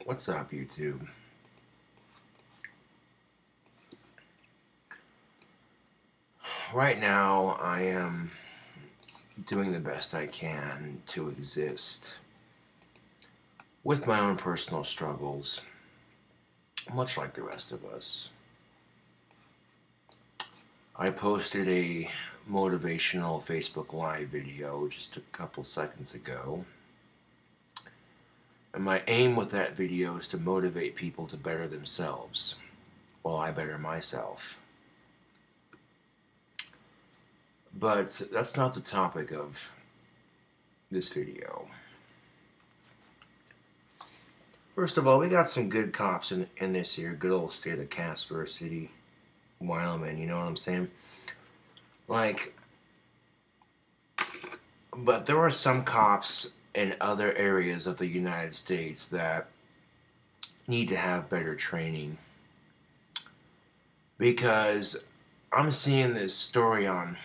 What's up, YouTube? Right now, I am doing the best I can to exist with my own personal struggles, much like the rest of us. I posted a motivational Facebook Live video just a couple seconds ago. And my aim with that video is to motivate people to better themselves while I better myself. But that's not the topic of this video. First of all, we got some good cops in this here good old state of Casper City, Wyoming, you know what I'm saying? But there are some cops in other areas of the United States that need to have better training. Because I'm seeing this story on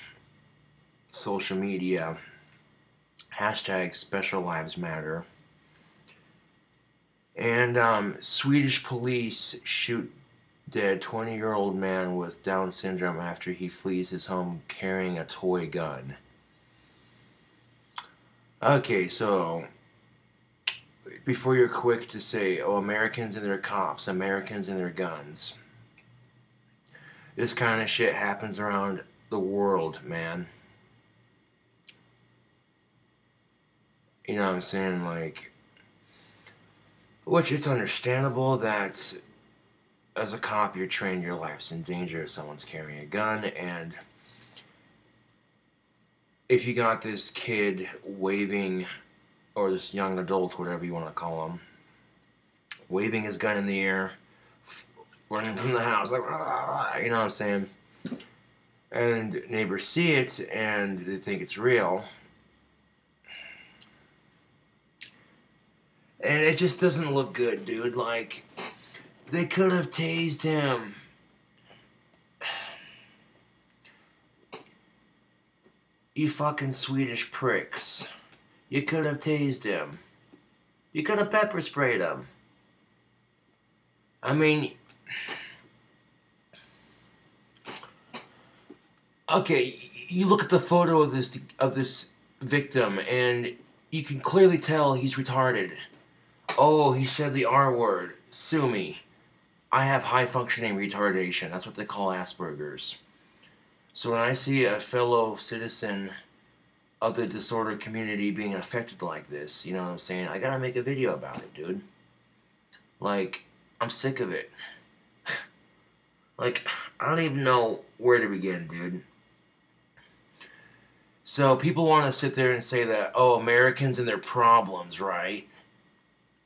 social media, hashtag Special Lives Matter, and Swedish police shoot dead 20-year-old man with Down syndrome after he flees his home carrying a toy gun. Okay, so before you're quick to say, oh, Americans and their cops, Americans and their guns, this kind of shit happens around the world, man. You know what I'm saying? Which it's understandable that as a cop you're trained your life's in danger if someone's carrying a gun, and if you got this kid waving, or this young adult, whatever you want to call him, waving his gun in the air, running from the house, like, you know what I'm saying? And neighbors see it and they think it's real. And it just doesn't look good, dude. Like, they could have tased him. You fucking Swedish pricks. You could have tased him. You could have pepper sprayed him. I mean, okay, you look at the photo of this victim and you can clearly tell he's retarded. Oh, he said the R word. Sue me. I have high-functioning retardation. That's what they call Asperger's. So when I see a fellow citizen of the disordered community being affected like this, you know what I'm saying? I gotta make a video about it, dude. Like, I'm sick of it. Like, I don't even know where to begin, dude. So people want to sit there and say that, oh, Americans and their problems, right?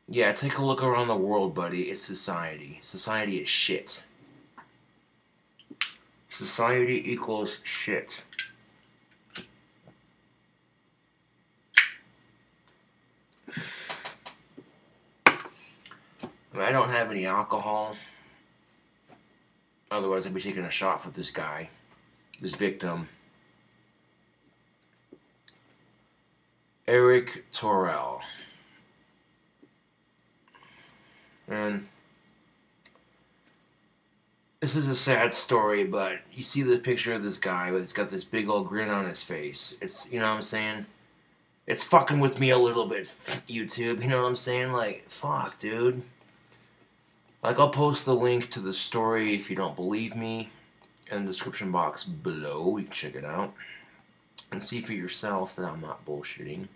Yeah, take a look around the world, buddy. It's society. Society is shit. Society equals shit. I mean, I don't have any alcohol. Otherwise, I'd be taking a shot for this guy. This victim. Eric Torrell. And this is a sad story, but you see the picture of this guy, he's got this big old grin on his face. It's, you know what I'm saying? It's fucking with me a little bit, YouTube, you know what I'm saying? Like, fuck, dude. Like, I'll post the link to the story if you don't believe me in the description box below. You can check it out and see for yourself that I'm not bullshitting.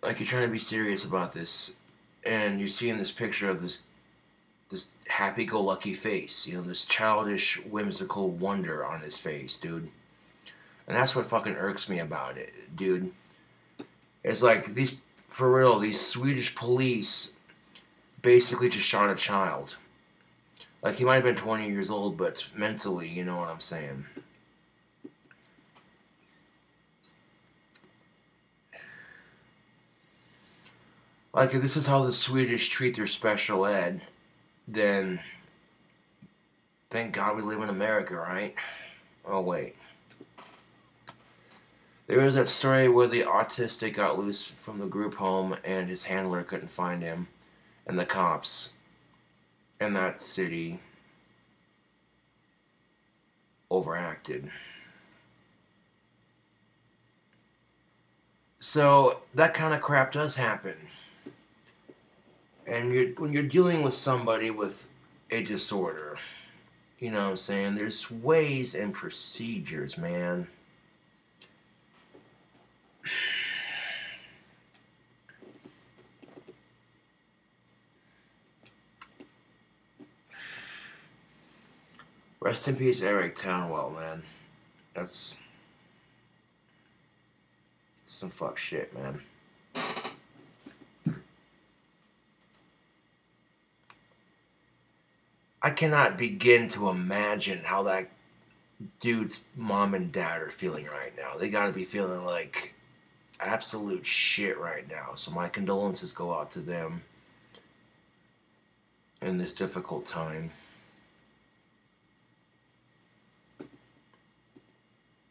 Like, you're trying to be serious about this, and you're seeing this picture of this happy-go-lucky face, you know, this childish, whimsical wonder on his face, dude. And that's what fucking irks me about it, dude. It's like, for real, these Swedish police basically just shot a child. Like, he might have been 20 years old, but mentally, you know what I'm saying. Like, if this is how the Swedish treat their special ed, then thank God we live in America, right? Oh, wait. There was that story where the autistic got loose from the group home and his handler couldn't find him, and the cops in that city overacted. So that kind of crap does happen. And when you're dealing with somebody with a disorder, you know what I'm saying, there's ways and procedures, man. Rest in peace, Eric Townwell, man. That's some fuck shit, man. I cannot begin to imagine how that dude's mom and dad are feeling right now. They gotta be feeling like absolute shit right now. So my condolences go out to them in this difficult time.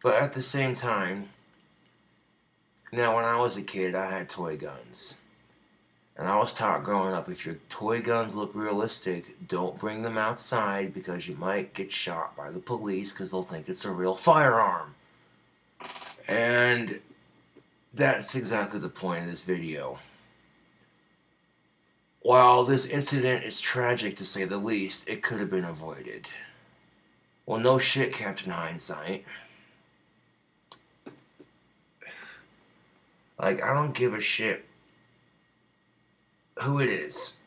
But at the same time, now when I was a kid, I had toy guns. And I was taught growing up, if your toy guns look realistic, don't bring them outside because you might get shot by the police because they'll think it's a real firearm. And that's exactly the point of this video. While this incident is tragic to say the least, it could have been avoided. Well, no shit, Captain Hindsight. Like, I don't give a shit who it is,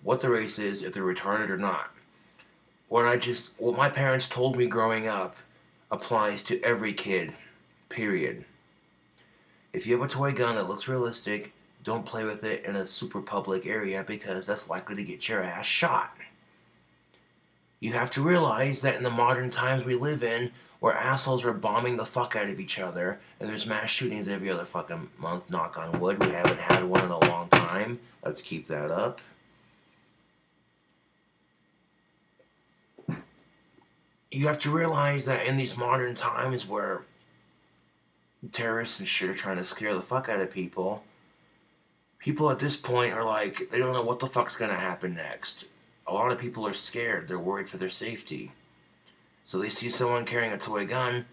what the race is, if they're retarded or not. What my parents told me growing up applies to every kid, period. If you have a toy gun that looks realistic, don't play with it in a super public area because that's likely to get your ass shot. You have to realize that in the modern times we live in, where assholes are bombing the fuck out of each other, and there's mass shootings every other fucking month, knock on wood, we haven't had one in a long time. Let's keep that up. You have to realize that in these modern times where terrorists and shit are trying to scare the fuck out of people, people at this point are like, they don't know what the fuck's gonna happen next. A lot of people are scared. They're worried for their safety. So they see someone carrying a toy gun.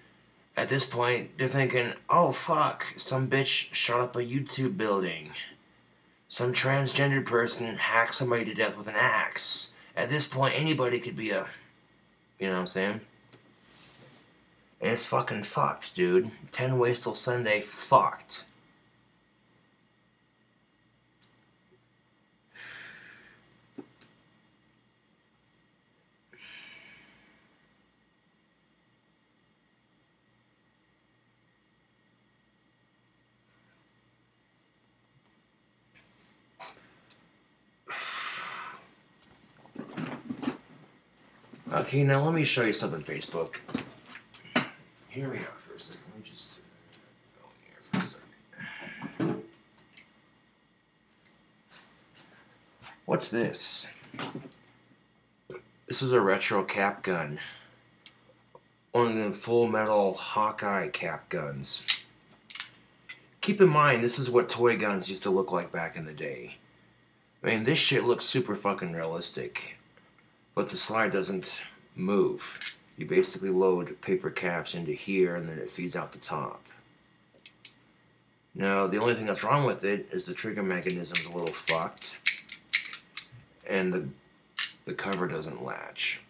At this point, they're thinking, oh fuck, some bitch shot up a YouTube building. Some transgendered person hacked somebody to death with an axe. At this point, anybody could be a... You know what I'm saying? And it's fucking fucked, dude. 10 Ways Till Sunday, fucked. Okay, now let me show you something, Facebook. Hear me out for a second. Let me just go in here for a second. What's this? This is a retro cap gun. One of the Full Metal Hawkeye cap guns. Keep in mind, this is what toy guns used to look like back in the day. I mean, this shit looks super fucking realistic. But the slide doesn't move. You basically load paper caps into here and then it feeds out the top. Now, the only thing that's wrong with it is the trigger mechanism's a little fucked. And the cover doesn't latch.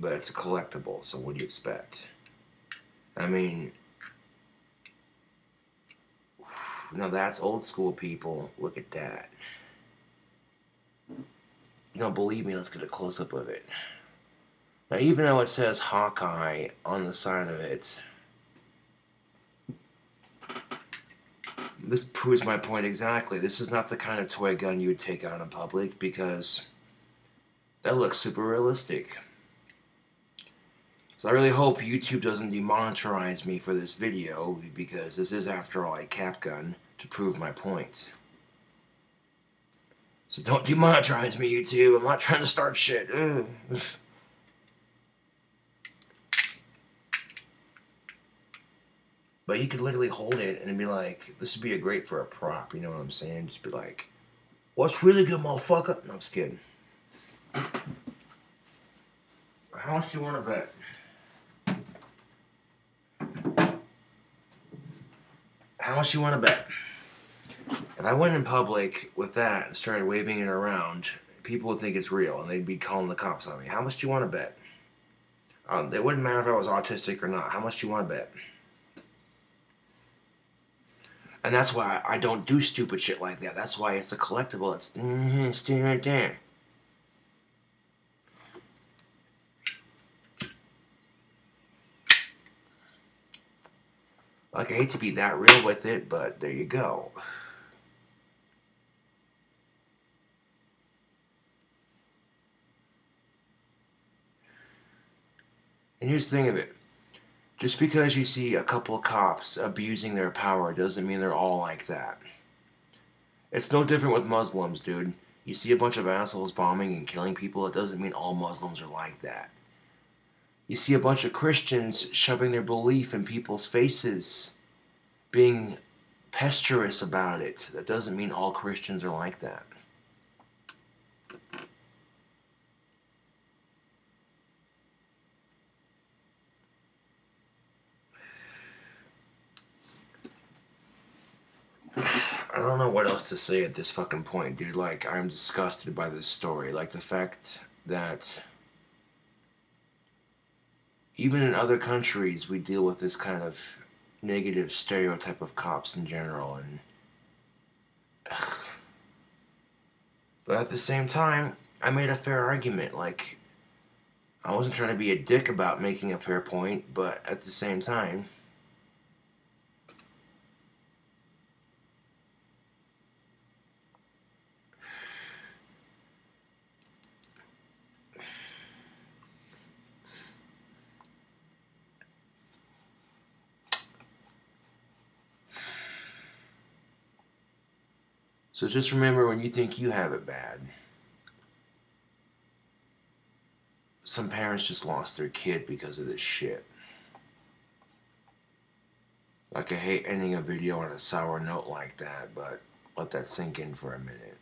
But it's a collectible, so what do you expect? I mean, now that's old school, people. Look at that. You don't believe me? Let's get a close-up of it. Now, even though it says Hawkeye on the side of it, this proves my point exactly. This is not the kind of toy gun you would take out in public because that looks super realistic. So I really hope YouTube doesn't demonetize me for this video because this is, after all, a cap gun to prove my point. So don't demonetize me, YouTube. I'm not trying to start shit. Ugh. But you could literally hold it and be like, this would be great for a prop, you know what I'm saying? Just be like, what's really good, motherfucker? No, I'm just kidding. How much do you want to bet? How much do you want to bet? If I went in public with that and started waving it around, people would think it's real and they'd be calling the cops on me. How much do you want to bet? It wouldn't matter if I was autistic or not. How much do you want to bet? And that's why I don't do stupid shit like that. That's why it's a collectible. It's stay right there. Like, I hate to be that real with it, but there you go. And here's the thing of it. Just because you see a couple of cops abusing their power doesn't mean they're all like that. It's no different with Muslims, dude. You see a bunch of assholes bombing and killing people, it doesn't mean all Muslims are like that. You see a bunch of Christians shoving their belief in people's faces, being pesturous about it. That doesn't mean all Christians are like that. I don't know what else to say at this fucking point, dude. Like, I'm disgusted by this story. Like, the fact that even in other countries we deal with this kind of negative stereotype of cops in general, and but at the same time, I made a fair argument. Like, I wasn't trying to be a dick about making a fair point, but at the same time, so just remember, when you think you have it bad, some parents just lost their kid because of this shit. Like, I hate ending a video on a sour note like that, but let that sink in for a minute.